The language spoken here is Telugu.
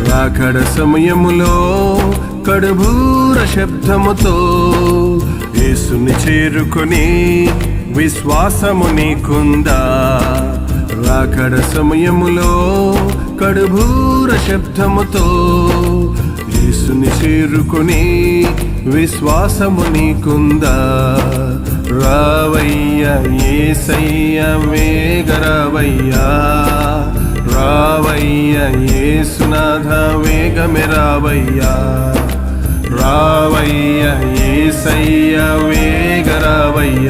రాకడ సమయములో కడుబూర శబ్దముతో యేసుని చేరుకొని విశ్వాసము నీకుందా? రాకడ సమయములో కడుబూర శబ్దముతో యేసుని చేరుకొని విశ్వాసము నీకుందా? రావయ్యా యేసయ్యా వేగరావయ్యా, రావయ్యా యేసునాథ వేగమే రావయ్యా, రావయ్యా యేసయ్యా వేగరావయ్యా.